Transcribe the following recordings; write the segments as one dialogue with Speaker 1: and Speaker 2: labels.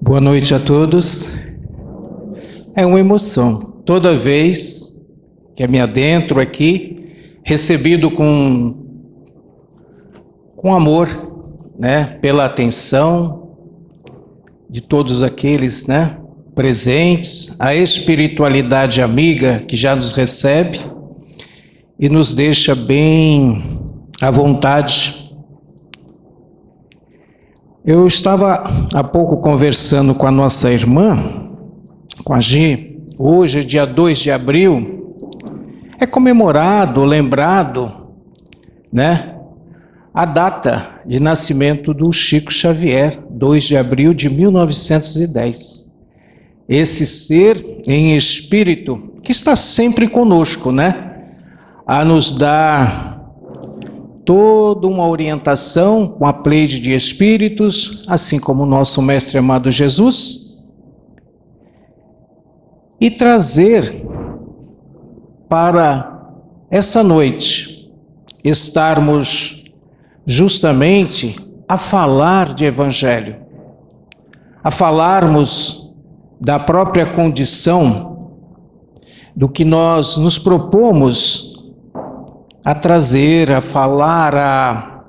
Speaker 1: Boa noite a todos. É uma emoção. Toda vez que me adentro aqui, recebido com amor, pela atenção de todos aqueles, presentes, a espiritualidade amiga que já nos recebe e nos deixa bem à vontade. Eu estava há pouco conversando com a nossa irmã, com a Gi. Hoje, dia 2 de abril, é comemorado, lembrado, a data de nascimento do Chico Xavier, 2 de abril de 1910. Esse ser em espírito que está sempre conosco, a nos dar toda uma orientação com a pleide de espíritos, assim como o nosso mestre amado Jesus, e trazer para essa noite estarmos justamente a falar de Evangelho, a falarmos da própria condição do que nós nos propomos a trazer, a falar, a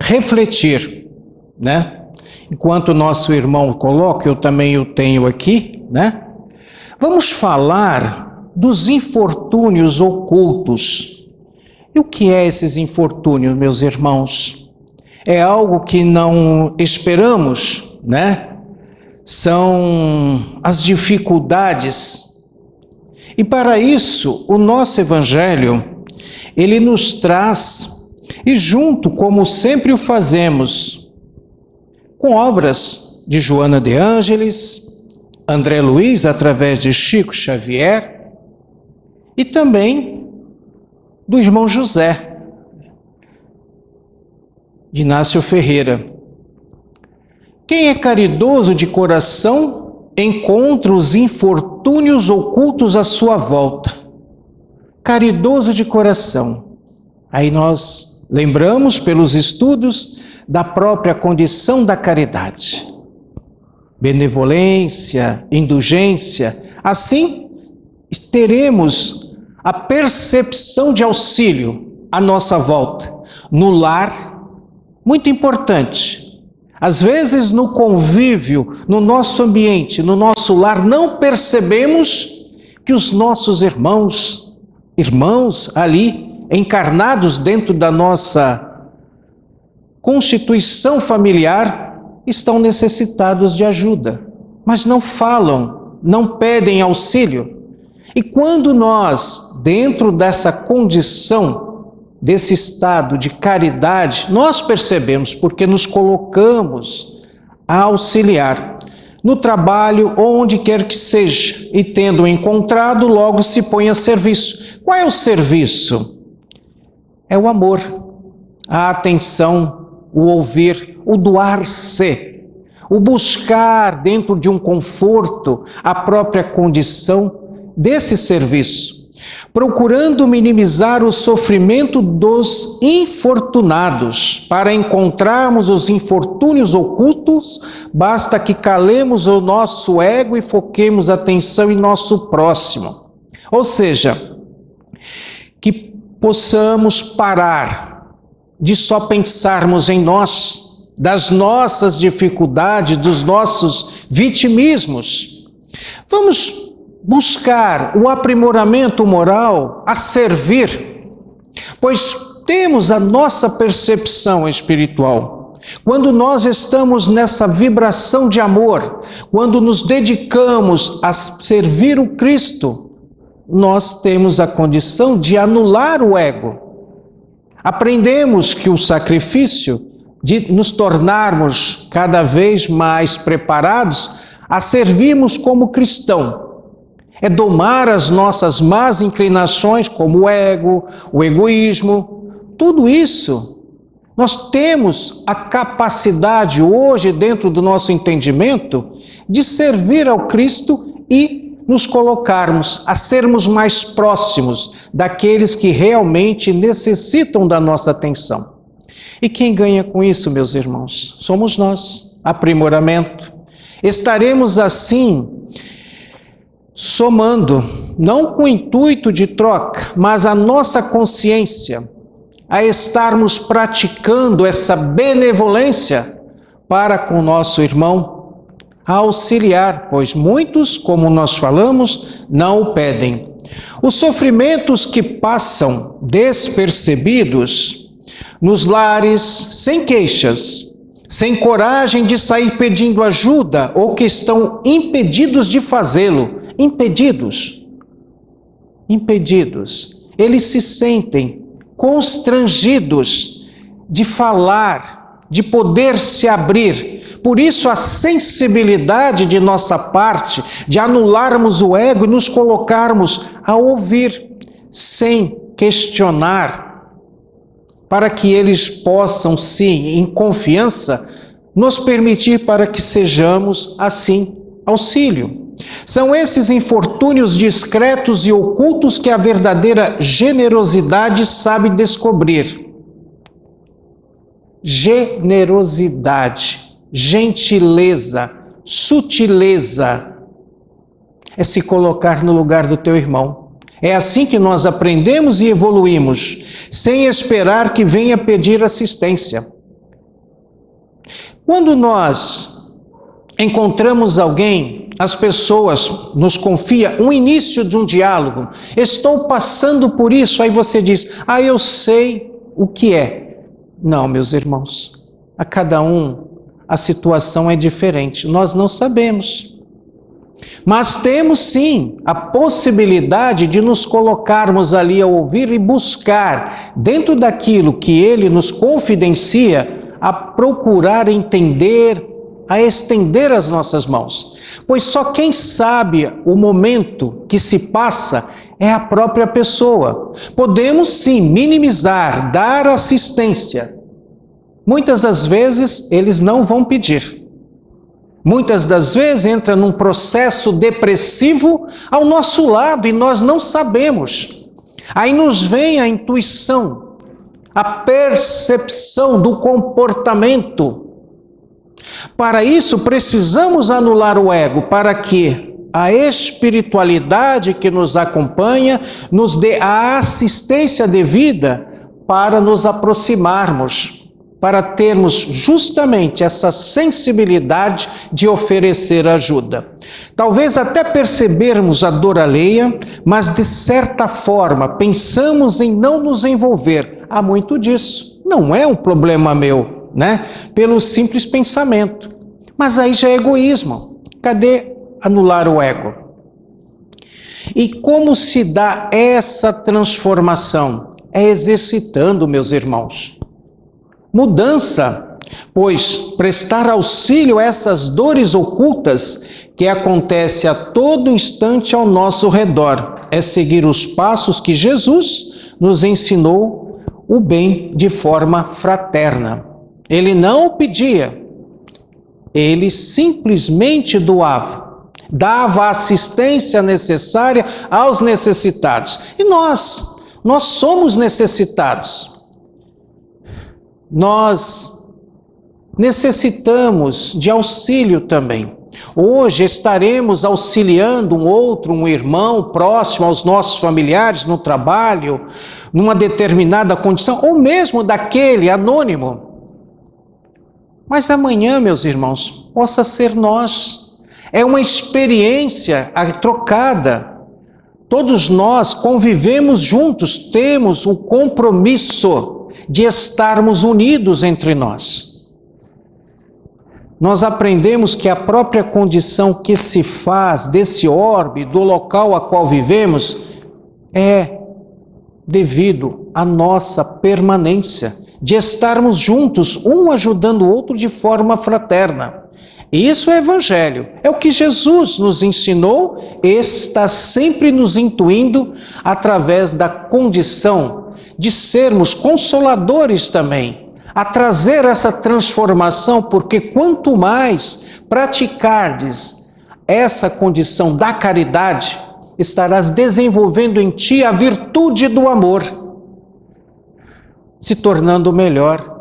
Speaker 1: refletir, Enquanto o nosso irmão coloca, eu também o tenho aqui, Vamos falar dos infortúnios ocultos. E o que é esses infortúnios, meus irmãos? É algo que não esperamos, São as dificuldades. E para isso, o nosso Evangelho, ele nos traz, e junto, como sempre o fazemos, com obras de Joana de Ângeles, André Luiz, através de Chico Xavier, e também do irmão José, de Inácio Ferreira. Quem é caridoso de coração encontra os infortúnios ocultos à sua volta. Caridoso de coração. Aí nós lembramos pelos estudos da própria condição da caridade. Benevolência, indulgência. Assim, teremos a percepção de auxílio à nossa volta. No lar, muito importante. Às vezes no convívio, no nosso ambiente, no nosso lar, não percebemos que os nossos irmãos ali, encarnados dentro da nossa constituição familiar, estão necessitados de ajuda, mas não falam, não pedem auxílio. E quando nós, dentro dessa condição, desse estado de caridade, nós percebemos, porque nos colocamos a auxiliar no trabalho, onde quer que seja, e tendo encontrado, logo se põe a serviço. Qual é o serviço? É o amor, a atenção, o ouvir, o doar-se, o buscar dentro de um conforto a própria condição desse serviço, procurando minimizar o sofrimento dos infortunados. Para encontrarmos os infortúnios ocultos, basta que calemos o nosso ego e foquemos a atenção em nosso próximo. Ou seja, que possamos parar de só pensarmos em nós, das nossas dificuldades, dos nossos vitimismos. Vamos buscar o aprimoramento moral a servir, pois temos a nossa percepção espiritual. Quando nós estamos nessa vibração de amor, quando nos dedicamos a servir o Cristo, nós temos a condição de anular o ego. Aprendemos que o sacrifício de nos tornarmos cada vez mais preparados a servirmos como cristão é domar as nossas más inclinações, como o ego, o egoísmo, tudo isso. Nós temos a capacidade hoje, dentro do nosso entendimento, de servir ao Cristo e nos colocarmos a sermos mais próximos daqueles que realmente necessitam da nossa atenção. E quem ganha com isso, meus irmãos? Somos nós. Aprimoramento. Estaremos assim somando, não com o intuito de troca, mas a nossa consciência, a estarmos praticando essa benevolência para com o nosso irmão, a auxiliar, pois muitos, como nós falamos, não o pedem. Os sofrimentos que passam despercebidos nos lares, sem queixas, sem coragem de sair pedindo ajuda, ou que estão impedidos de fazê-lo, impedidos. Eles se sentem constrangidos de falar, de poder se abrir. Por isso a sensibilidade de nossa parte, de anularmos o ego e nos colocarmos a ouvir, sem questionar, para que eles possam, sim, em confiança, nos permitir para que sejamos, assim, auxílio. São esses infortúnios discretos e ocultos que a verdadeira generosidade sabe descobrir. Generosidade, gentileza, sutileza, é se colocar no lugar do teu irmão. É assim que nós aprendemos e evoluímos, sem esperar que venha pedir assistência. Quando nós encontramos alguém, as pessoas nos confiam um início de um diálogo. Estou passando por isso. Aí você diz, eu sei o que é. Não, meus irmãos, a cada um a situação é diferente. Nós não sabemos. Mas temos sim a possibilidade de nos colocarmos ali a ouvir e buscar, dentro daquilo que ele nos confidencia, a procurar entender, a estender as nossas mãos. Pois só quem sabe o momento que se passa é a própria pessoa. Podemos sim minimizar, dar assistência. Muitas das vezes eles não vão pedir. Muitas das vezes entra num processo depressivo ao nosso lado e nós não sabemos. Aí nos vem a intuição, a percepção do comportamento. Para isso, precisamos anular o ego, para que a espiritualidade que nos acompanha nos dê a assistência devida para nos aproximarmos, para termos justamente essa sensibilidade de oferecer ajuda. Talvez até percebermos a dor alheia, mas de certa forma pensamos em não nos envolver. Há muito disso. Não é um problema meu. Pelo simples pensamento. Mas aí já é egoísmo. Cadê anular o ego? E como se dá essa transformação? É exercitando, meus irmãos. Mudança, pois prestar auxílio a essas dores ocultas que acontecem a todo instante ao nosso redor, é seguir os passos que Jesus nos ensinou o bem de forma fraterna. Ele não o pedia, ele simplesmente doava, dava a assistência necessária aos necessitados. E nós somos necessitados. Nós necessitamos de auxílio também. Hoje estaremos auxiliando um irmão próximo aos nossos familiares no trabalho, numa determinada condição, ou mesmo daquele anônimo. Mas amanhã, meus irmãos, possa ser nós. É uma experiência trocada. Todos nós convivemos juntos, temos o compromisso de estarmos unidos entre nós. Nós aprendemos que a própria condição que se faz desse orbe, do local a qual vivemos, é devido à nossa permanência, de estarmos juntos, um ajudando o outro de forma fraterna. E isso é evangelho, é o que Jesus nos ensinou e está sempre nos intuindo através da condição de sermos consoladores também, a trazer essa transformação, porque quanto mais praticardes essa condição da caridade, estarás desenvolvendo em ti a virtude do amor, se tornando melhor.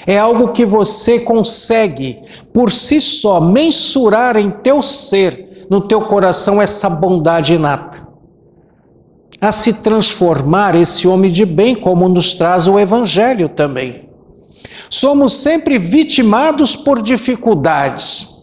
Speaker 1: É algo que você consegue, por si só, mensurar em teu ser, no teu coração, essa bondade inata. A se transformar esse homem de bem, como nos traz o Evangelho também. Somos sempre vitimados por dificuldades.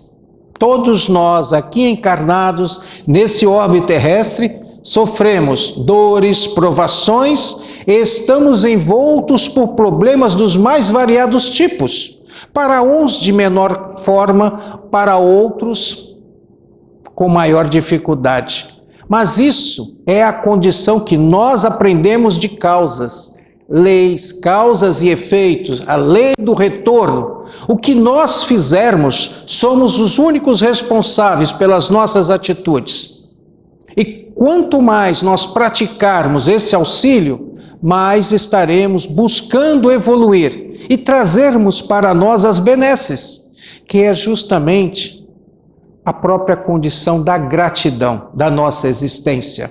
Speaker 1: Todos nós, aqui encarnados, nesse orbe terrestre, sofremos dores, provações e estamos envoltos por problemas dos mais variados tipos. Para uns de menor forma, para outros com maior dificuldade. Mas isso é a condição que nós aprendemos de causas, leis, causas e efeitos, a lei do retorno. O que nós fizermos, somos os únicos responsáveis pelas nossas atitudes. E quanto mais nós praticarmos esse auxílio, mais estaremos buscando evoluir e trazermos para nós as benesses, que é justamente a própria condição da gratidão da nossa existência.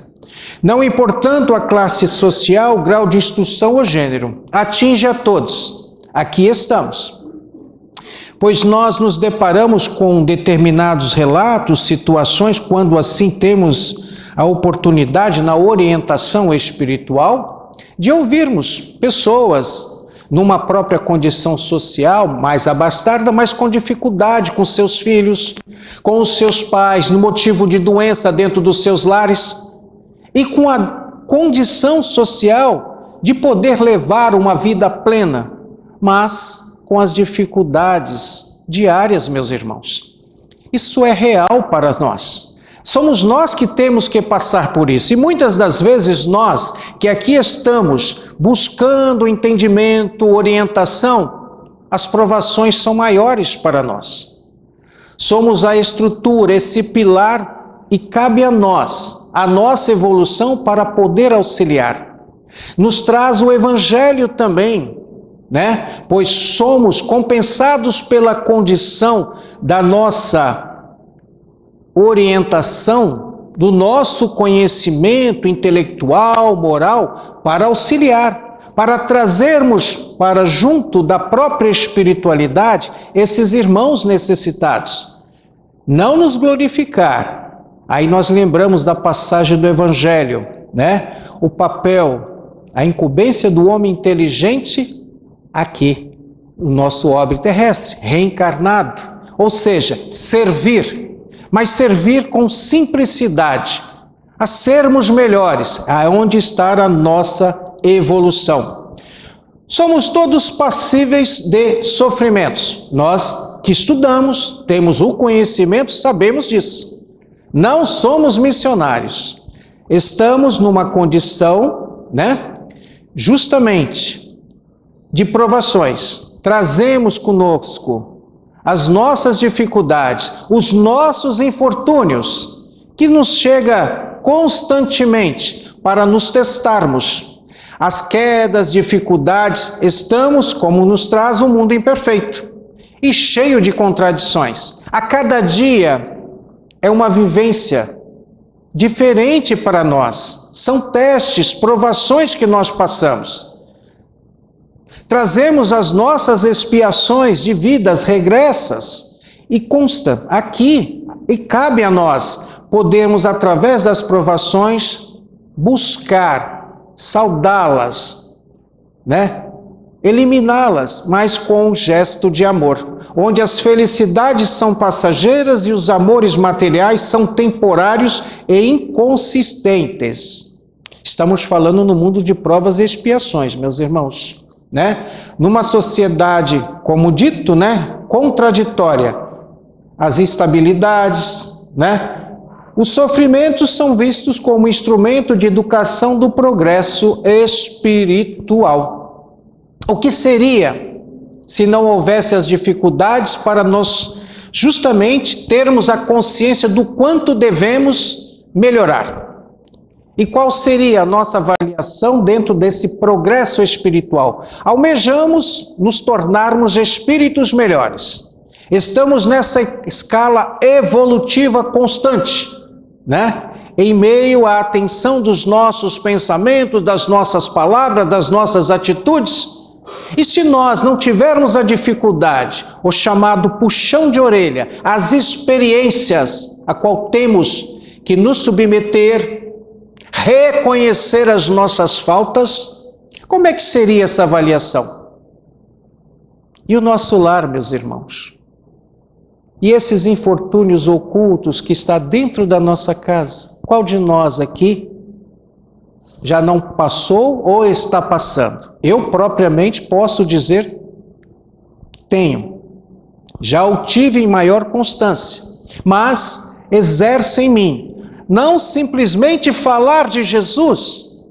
Speaker 1: Não importando a classe social, grau de instrução ou gênero, atinge a todos. Aqui estamos. Pois nós nos deparamos com determinados relatos, situações, quando assim temos a oportunidade na orientação espiritual, de ouvirmos pessoas numa própria condição social mais abastada, mas com dificuldade com seus filhos, com os seus pais, no motivo de doença dentro dos seus lares, e com a condição social de poder levar uma vida plena, mas com as dificuldades diárias, meus irmãos. Isso é real para nós. Somos nós que temos que passar por isso. E muitas das vezes nós, que aqui estamos buscando entendimento, orientação, as provações são maiores para nós. Somos a estrutura, esse pilar, e cabe a nós, a nossa evolução para poder auxiliar. Nos traz o Evangelho também, né? Pois somos compensados pela condição da nossa orientação, do nosso conhecimento intelectual, moral, para auxiliar, para trazermos para junto da própria espiritualidade esses irmãos necessitados. Não nos glorificar. Aí nós lembramos da passagem do Evangelho, né? O papel, a incumbência do homem inteligente aqui, o nosso orbe terrestre, reencarnado, ou seja, servir. Mas servir com simplicidade, a sermos melhores, aonde está a nossa evolução. Somos todos passíveis de sofrimentos. Nós que estudamos, temos o conhecimento, sabemos disso. Não somos missionários. Estamos numa condição, né, justamente de provações. Trazemos conosco as nossas dificuldades, os nossos infortúnios, que nos chega constantemente para nos testarmos. As quedas, dificuldades, estamos, como nos traz um mundo imperfeito e cheio de contradições. A cada dia é uma vivência diferente para nós. São testes, provações que nós passamos. Trazemos as nossas expiações de vidas regressas e consta aqui, e cabe a nós, podemos através das provações buscar saudá-las, né? Eliminá-las, mas com um gesto de amor, onde as felicidades são passageiras e os amores materiais são temporários e inconsistentes. Estamos falando no mundo de provas e expiações, meus irmãos. Né? Numa sociedade, como dito, né, contraditória, as instabilidades, né, os sofrimentos são vistos como instrumento de educação do progresso espiritual. O que seria se não houvesse as dificuldades para nós justamente termos a consciência do quanto devemos melhorar? E qual seria a nossa avaliação dentro desse progresso espiritual? Almejamos nos tornarmos espíritos melhores. Estamos nessa escala evolutiva constante, né? Em meio à atenção dos nossos pensamentos, das nossas palavras, das nossas atitudes, E se nós não tivermos a dificuldade, o chamado puxão de orelha, as experiências a qual temos que nos submeter, reconhecer as nossas faltas, como é que seria essa avaliação? E o nosso lar, meus irmãos? E esses infortúnios ocultos que está dentro da nossa casa? Qual de nós aqui já não passou ou está passando? Eu propriamente posso dizer, tenho. Já o tive em maior constância, mas exerce em mim não simplesmente falar de Jesus,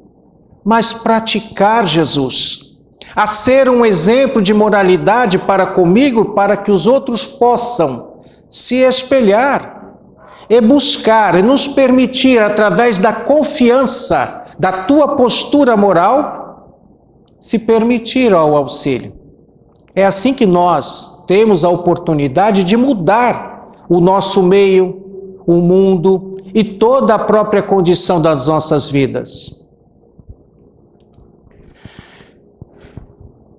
Speaker 1: mas praticar Jesus, a ser um exemplo de moralidade para comigo, para que os outros possam se espelhar e buscar e nos permitir, através da confiança da tua postura moral, se permitir ao auxílio. É assim que nós temos a oportunidade de mudar o nosso meio, o mundo e toda a própria condição das nossas vidas.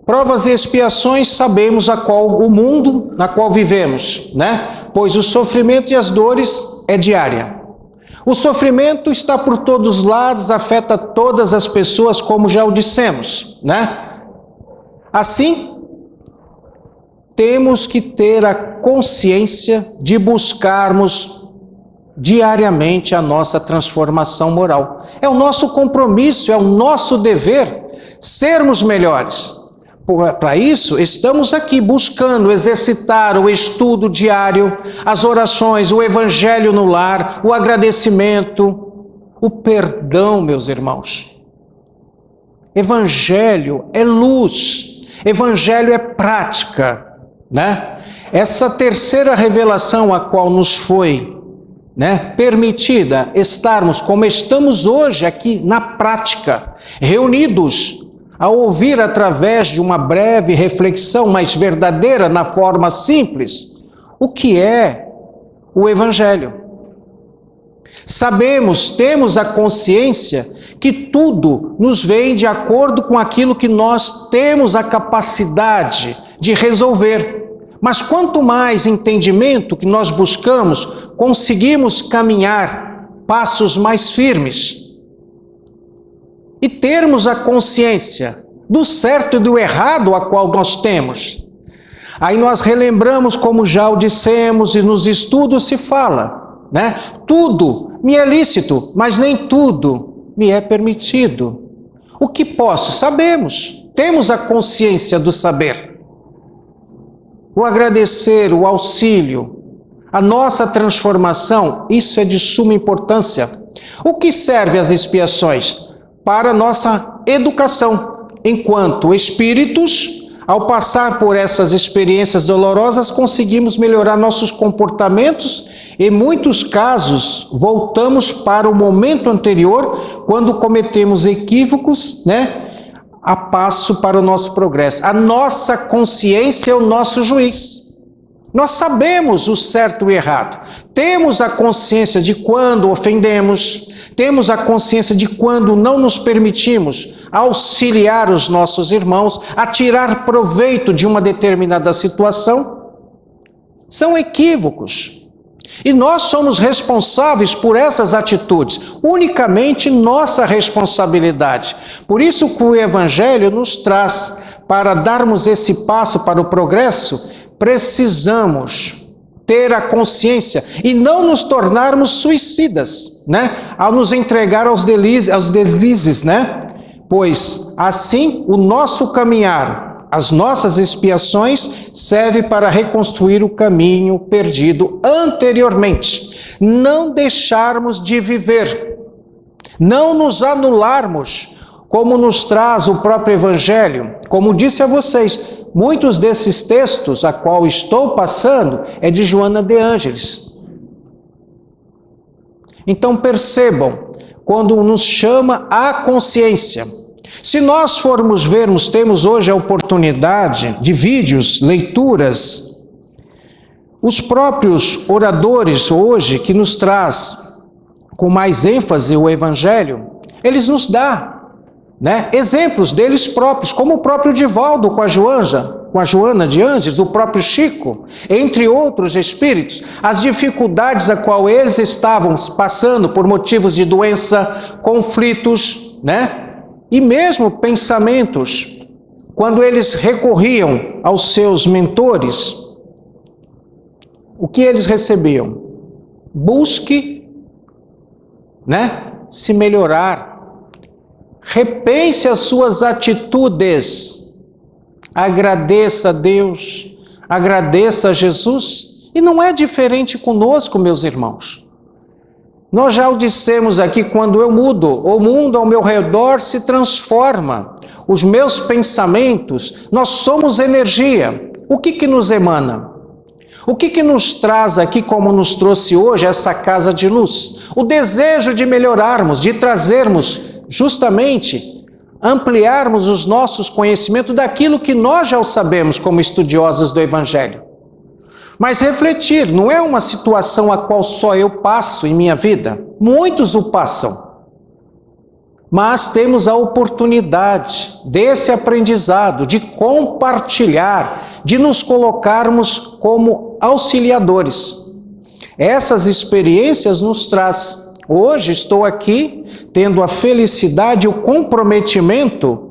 Speaker 1: Provas e expiações, sabemos o mundo na qual vivemos, né? Pois o sofrimento e as dores é diária. O sofrimento está por todos os lados, afeta todas as pessoas, como já o dissemos, né? Assim, temos que ter a consciência de buscarmos diariamente a nossa transformação moral. É o nosso compromisso, é o nosso dever sermos melhores. Para isso, estamos aqui buscando exercitar o estudo diário, as orações, o evangelho no lar, o agradecimento, o perdão, meus irmãos. Evangelho é luz, evangelho é prática, né? Essa terceira revelação a qual nos foi, permitida estarmos como estamos hoje aqui na prática, reunidos a ouvir através de uma breve reflexão mais verdadeira, na forma simples, o que é o Evangelho. Sabemos, temos a consciência que tudo nos vem de acordo com aquilo que nós temos a capacidade de resolver. Mas quanto mais entendimento que nós buscamos, conseguimos caminhar passos mais firmes e termos a consciência do certo e do errado a qual nós temos. Aí nós relembramos, como já o dissemos, e nos estudos se fala, Tudo me é lícito, mas nem tudo me é permitido. O que posso? Sabemos, temos a consciência do saber. O agradecer, o auxílio, a nossa transformação, isso é de suma importância. O que serve as expiações? Para a nossa educação, enquanto espíritos, ao passar por essas experiências dolorosas, conseguimos melhorar nossos comportamentos. Em muitos casos, voltamos para o momento anterior, quando cometemos equívocos, a passo para o nosso progresso. A nossa consciência é o nosso juiz. Nós sabemos o certo e o errado. Temos a consciência de quando ofendemos, temos a consciência de quando não nos permitimos auxiliar os nossos irmãos a tirar proveito de uma determinada situação. São equívocos. E nós somos responsáveis por essas atitudes, unicamente nossa responsabilidade. Por isso que o Evangelho nos traz, para darmos esse passo para o progresso, precisamos ter a consciência e não nos tornarmos suicidas, ao nos entregar aos deslizes, Pois assim o nosso caminhar, as nossas expiações servem para reconstruir o caminho perdido anteriormente. Não deixarmos de viver, não nos anularmos, como nos traz o próprio Evangelho. Como disse a vocês, muitos desses textos a qual estou passando é de Joana de Ângeles. Então percebam, quando nos chama a consciência. Se nós formos vermos, temos hoje a oportunidade de vídeos, leituras, os próprios oradores hoje que nos traz com mais ênfase o Evangelho, eles nos dão né, exemplos deles próprios, como o próprio Divaldo com a Joana de Ângeles, o próprio Chico, entre outros espíritos, as dificuldades a qual eles estavam passando por motivos de doença, conflitos, né, e mesmo pensamentos, quando eles recorriam aos seus mentores, o que eles recebiam? Busque, né, se melhorar. Repense as suas atitudes. Agradeça a Deus, agradeça a Jesus. E não é diferente conosco, meus irmãos. Nós já o dissemos aqui, quando eu mudo, o mundo ao meu redor se transforma. Os meus pensamentos, nós somos energia. O que nos emana? O que nos traz aqui, como nos trouxe hoje, essa casa de luz? O desejo de melhorarmos, de trazermos, justamente, ampliarmos os nossos conhecimentos daquilo que nós já o sabemos como estudiosos do Evangelho. Mas refletir, não é uma situação a qual só eu passo em minha vida. Muitos o passam. Mas temos a oportunidade desse aprendizado, de compartilhar, de nos colocarmos como auxiliadores. Essas experiências nos traz. Hoje estou aqui tendo a felicidade e o comprometimento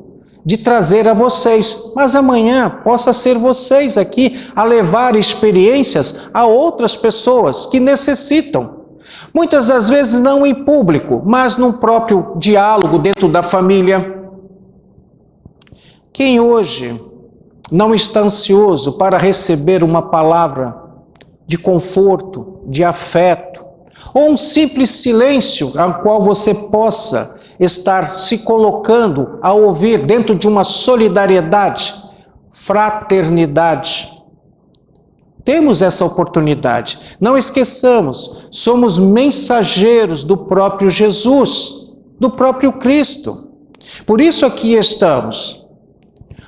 Speaker 1: de trazer a vocês, mas amanhã possa ser vocês aqui a levar experiências a outras pessoas que necessitam. Muitas das vezes não em público, mas num próprio diálogo dentro da família. Quem hoje não está ansioso para receber uma palavra de conforto, de afeto, ou um simples silêncio ao qual você possa estar se colocando a ouvir dentro de uma solidariedade, fraternidade? Temos essa oportunidade. Não esqueçamos, somos mensageiros do próprio Jesus, do próprio Cristo. Por isso aqui estamos.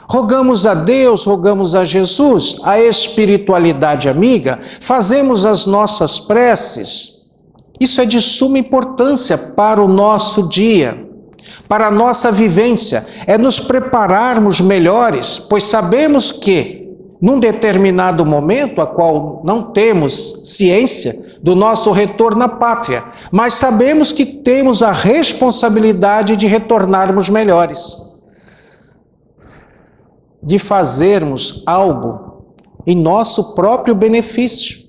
Speaker 1: Rogamos a Deus, rogamos a Jesus, a espiritualidade amiga, fazemos as nossas preces. Isso é de suma importância para o nosso dia, para a nossa vivência. É nos prepararmos melhores, pois sabemos que num determinado momento, a qual não temos ciência do nosso retorno à pátria, mas sabemos que temos a responsabilidade de retornarmos melhores, de fazermos algo em nosso próprio benefício,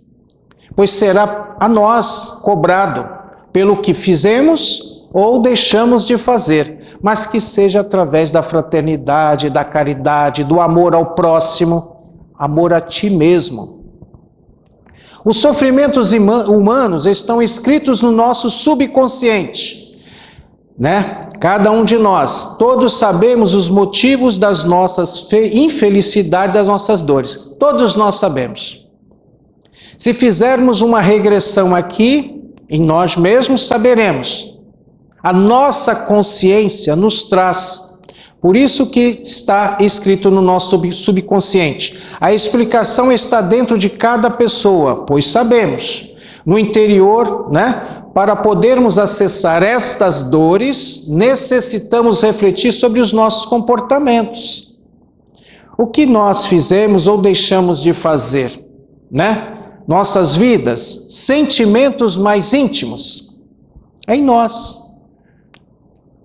Speaker 1: pois será a nós cobrado pelo que fizemos ou deixamos de fazer, mas que seja através da fraternidade, da caridade, do amor ao próximo, amor a ti mesmo. Os sofrimentos humanos estão escritos no nosso subconsciente, né? Cada um de nós, todos sabemos os motivos das nossas infelicidades, das nossas dores. Todos nós sabemos. Se fizermos uma regressão aqui, em nós mesmos saberemos. A nossa consciência nos traz. Por isso que está escrito no nosso subconsciente. A explicação está dentro de cada pessoa, pois sabemos. No interior, né? Para podermos acessar estas dores, necessitamos refletir sobre os nossos comportamentos. O que nós fizemos ou deixamos de fazer, né? Nossas vidas, sentimentos mais íntimos, é em nós.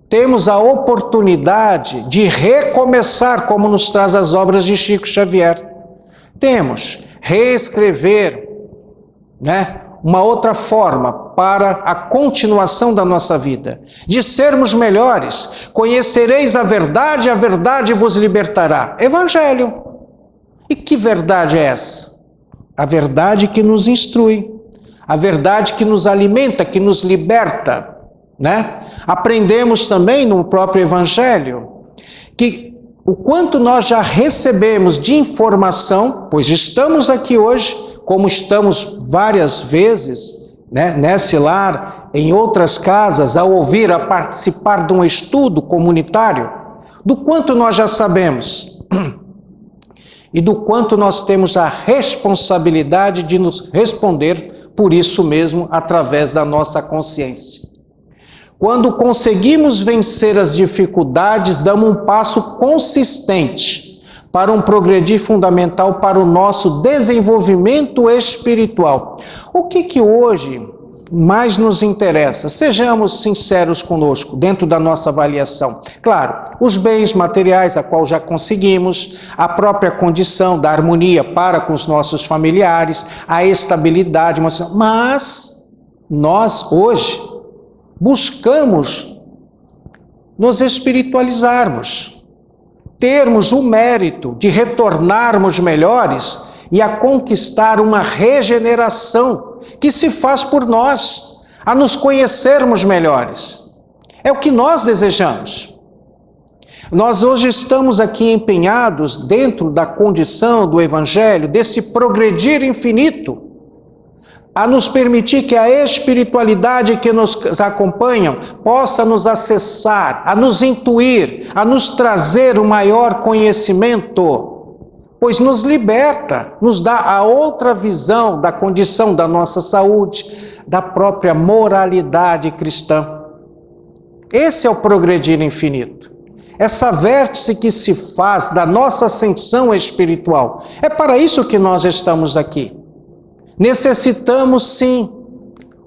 Speaker 1: Temos a oportunidade de recomeçar, como nos traz as obras de Chico Xavier. Temos reescrever, né, uma outra forma para a continuação da nossa vida, de sermos melhores. Conhecereis a verdade vos libertará. Evangelho. E que verdade é essa? A verdade que nos instrui, a verdade que nos alimenta, que nos liberta, né? Aprendemos também no próprio Evangelho que o quanto nós já recebemos de informação, pois estamos aqui hoje, como estamos várias vezes, né, nesse lar, em outras casas, a ouvir, a participar de um estudo comunitário, do quanto nós já sabemos e do quanto nós temos a responsabilidade de nos responder por isso mesmo através da nossa consciência. Quando conseguimos vencer as dificuldades, damos um passo consistente para um progredir fundamental para o nosso desenvolvimento espiritual. O que hoje mais nos interessa? Sejamos sinceros conosco, dentro da nossa avaliação. Claro, os bens materiais, a qual já conseguimos, a própria condição da harmonia para com os nossos familiares, a estabilidade emocional, mas nós hoje buscamos nos espiritualizarmos, termos o mérito de retornarmos melhores e a conquistar uma regeneração que se faz por nós, a nos conhecermos melhores. É o que nós desejamos. Nós hoje estamos aqui empenhados dentro da condição do Evangelho, desse progredir infinito, a nos permitir que a espiritualidade que nos acompanha possa nos acessar, a nos intuir, a nos trazer o maior conhecimento, pois nos liberta, nos dá a outra visão da condição da nossa saúde, da própria moralidade cristã. Esse é o progredir infinito. Essa vértice que se faz da nossa ascensão espiritual. É para isso que nós estamos aqui. Necessitamos sim,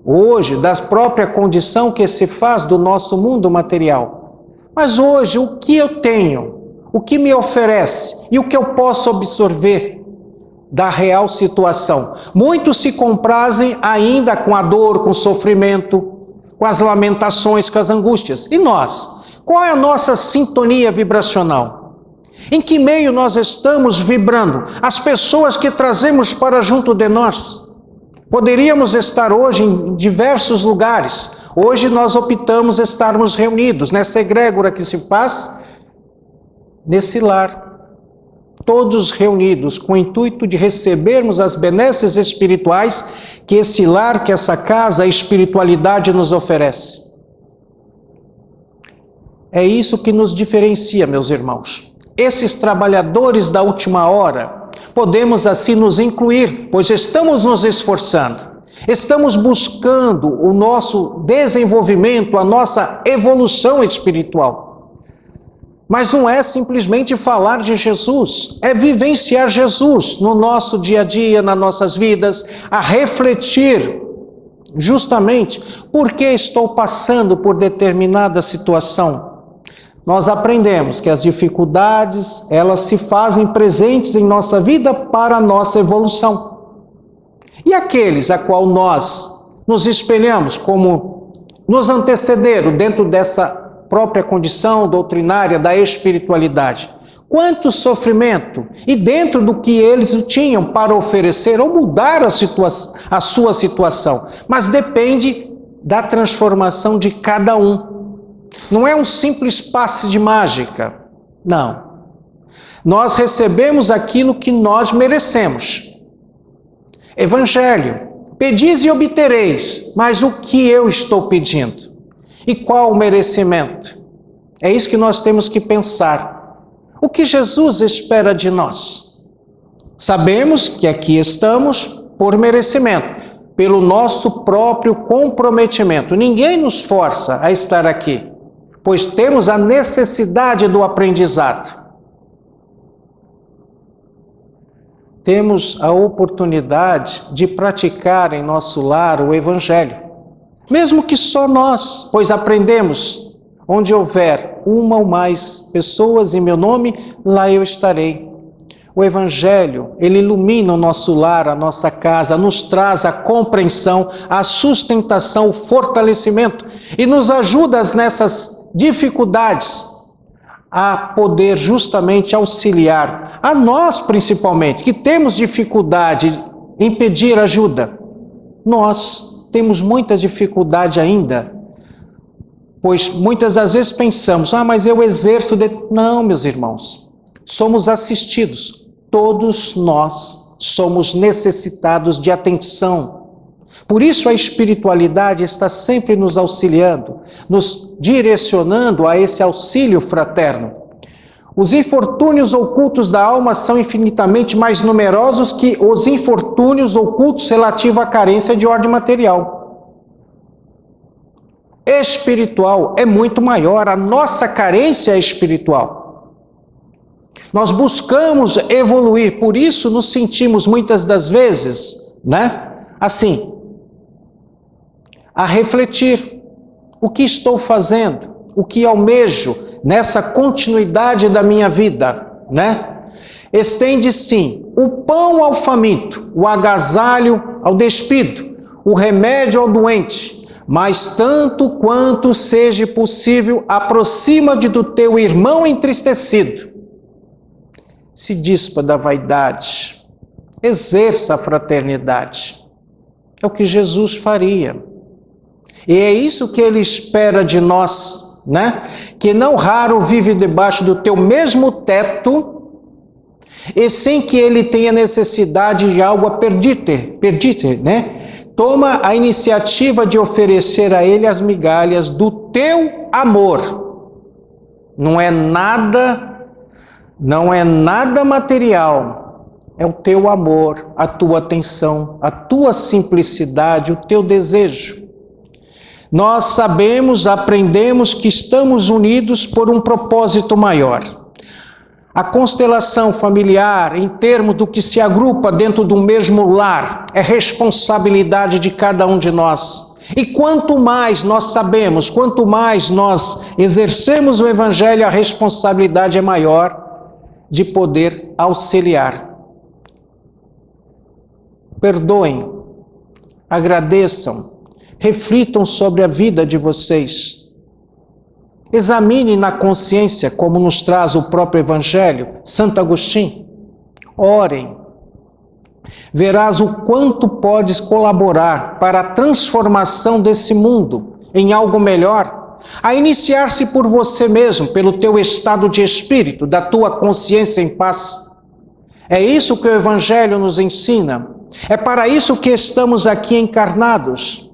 Speaker 1: hoje, da própria condição que se faz do nosso mundo material. Mas hoje, o que eu tenho, o que me oferece e o que eu posso absorver da real situação? Muitos se comprazem ainda com a dor, com o sofrimento, com as lamentações, com as angústias. E nós? Qual é a nossa sintonia vibracional? Em que meio nós estamos vibrando? As pessoas que trazemos para junto de nós. Poderíamos estar hoje em diversos lugares. Hoje nós optamos estarmos reunidos nessa egrégora que se faz nesse lar. Todos reunidos com o intuito de recebermos as benesses espirituais que esse lar, que essa casa, a espiritualidade nos oferece. É isso que nos diferencia, meus irmãos. Esses trabalhadores da última hora, podemos assim nos incluir, pois estamos nos esforçando, estamos buscando o nosso desenvolvimento, a nossa evolução espiritual. Mas não é simplesmente falar de Jesus, é vivenciar Jesus no nosso dia a dia, nas nossas vidas, a refletir justamente por que estou passando por determinada situação. Nós aprendemos que as dificuldades, elas se fazem presentes em nossa vida para a nossa evolução. E aqueles a qual nós nos espelhamos como nos antecederam dentro dessa própria condição doutrinária da espiritualidade, quanto sofrimento, e dentro do que eles tinham para oferecer ou mudar a sua situação, mas depende da transformação de cada um. Não é um simples passe de mágica, não. Nós recebemos aquilo que nós merecemos. Evangelho, pedis e obtereis, mas o que eu estou pedindo? E qual o merecimento? É isso que nós temos que pensar. O que Jesus espera de nós? Sabemos que aqui estamos por merecimento, pelo nosso próprio comprometimento. Ninguém nos força a estar aqui, pois temos a necessidade do aprendizado. Temos a oportunidade de praticar em nosso lar o Evangelho, mesmo que só nós, pois aprendemos, onde houver uma ou mais pessoas em meu nome, lá eu estarei. O Evangelho, ele ilumina o nosso lar, a nossa casa, nos traz a compreensão, a sustentação, o fortalecimento e nos ajuda nessas dificuldades a poder justamente auxiliar, a nós principalmente, que temos dificuldade em pedir ajuda. Nós temos muita dificuldade ainda, pois muitas das vezes pensamos, mas eu exerço... Não, meus irmãos, somos assistidos. Todos nós somos necessitados de atenção. Por isso a espiritualidade está sempre nos auxiliando, nos direcionando a esse auxílio fraterno. Os infortúnios ocultos da alma são infinitamente mais numerosos que os infortúnios ocultos relativos à carência de ordem material. espiritual é muito maior, a nossa carência é espiritual. Nós buscamos evoluir, por isso nos sentimos muitas das vezes, assim, a refletir o que estou fazendo, o que almejo nessa continuidade da minha vida, Estende sim o pão ao faminto, o agasalho ao despido, o remédio ao doente, mas tanto quanto seja possível, aproxima-te do teu irmão entristecido. Se dispa da vaidade, exerça a fraternidade. É o que Jesus faria. E é isso que Ele espera de nós, Que não raro vive debaixo do teu mesmo teto, e sem que ele tenha necessidade de algo a pedir-te, Toma a iniciativa de oferecer a ele as migalhas do teu amor. Não é nada material. É o teu amor, a tua atenção, a tua simplicidade, o teu desejo. Nós sabemos, aprendemos que estamos unidos por um propósito maior. A constelação familiar, em termos do que se agrupa dentro do mesmo lar, é responsabilidade de cada um de nós. E quanto mais nós sabemos, quanto mais nós exercemos o Evangelho, a responsabilidade é maior de poder auxiliar. Perdoem, agradeçam, reflitam sobre a vida de vocês. Examine na consciência, como nos traz o próprio Evangelho, Santo Agostinho. Orem. Verás o quanto podes colaborar para a transformação desse mundo em algo melhor, a iniciar-se por você mesmo, pelo teu estado de espírito, da tua consciência em paz. É isso que o Evangelho nos ensina. É para isso que estamos aqui encarnados.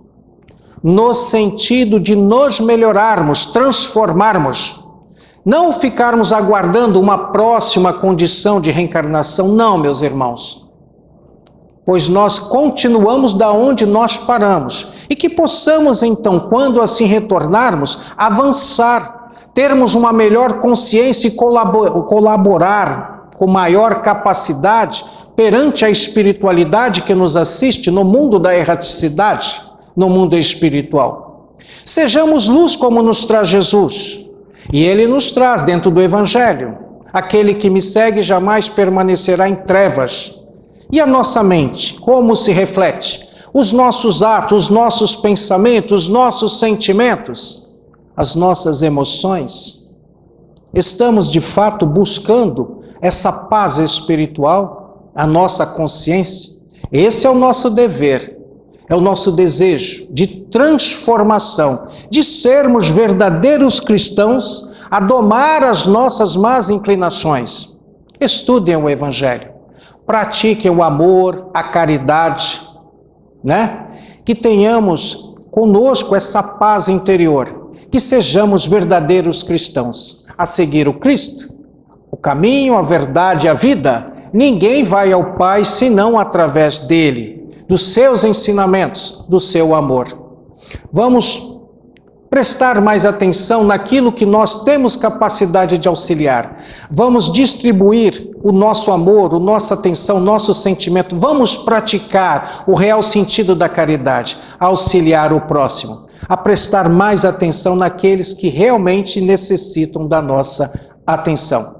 Speaker 1: No sentido de nos melhorarmos, transformarmos, não ficarmos aguardando uma próxima condição de reencarnação, não, meus irmãos, pois nós continuamos da onde nós paramos, e que possamos então, quando assim retornarmos, avançar, termos uma melhor consciência e colaborar com maior capacidade perante a espiritualidade que nos assiste no mundo da erraticidade, no mundo espiritual. Sejamos luz como nos traz Jesus, e Ele nos traz dentro do Evangelho. Aquele que me segue jamais permanecerá em trevas. E a nossa mente, como se reflete? Os nossos atos, os nossos pensamentos, os nossos sentimentos, as nossas emoções. Estamos de fato buscando essa paz espiritual, a nossa consciência? Esse é o nosso dever. É o nosso desejo de transformação, de sermos verdadeiros cristãos, a domar as nossas más inclinações. Estudem o Evangelho, pratiquem o amor, a caridade, Que tenhamos conosco essa paz interior, que sejamos verdadeiros cristãos, a seguir o Cristo, o caminho, a verdade e a vida. Ninguém vai ao Pai senão através dele, dos seus ensinamentos, do seu amor. Vamos prestar mais atenção naquilo que nós temos capacidade de auxiliar. Vamos distribuir o nosso amor, a nossa atenção, o nosso sentimento. Vamos praticar o real sentido da caridade, auxiliar o próximo, a prestar mais atenção naqueles que realmente necessitam da nossa atenção.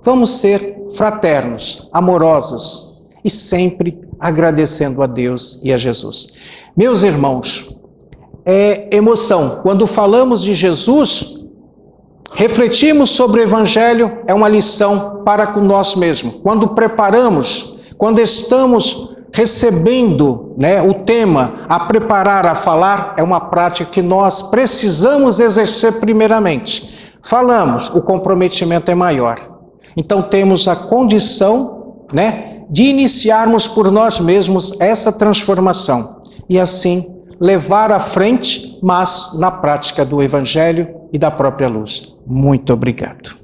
Speaker 1: Vamos ser fraternos, amorosos e sempre agradecendo a Deus e a Jesus. Meus irmãos, é emoção. Quando falamos de Jesus, refletimos sobre o Evangelho, é uma lição para com nós mesmos. Quando preparamos, quando estamos recebendo o tema, a preparar, a falar, é uma prática que nós precisamos exercer primeiramente. Falamos, o comprometimento é maior. Então temos a condição, de iniciarmos por nós mesmos essa transformação e assim levar à frente, mas na prática do Evangelho e da própria luz. Muito obrigado.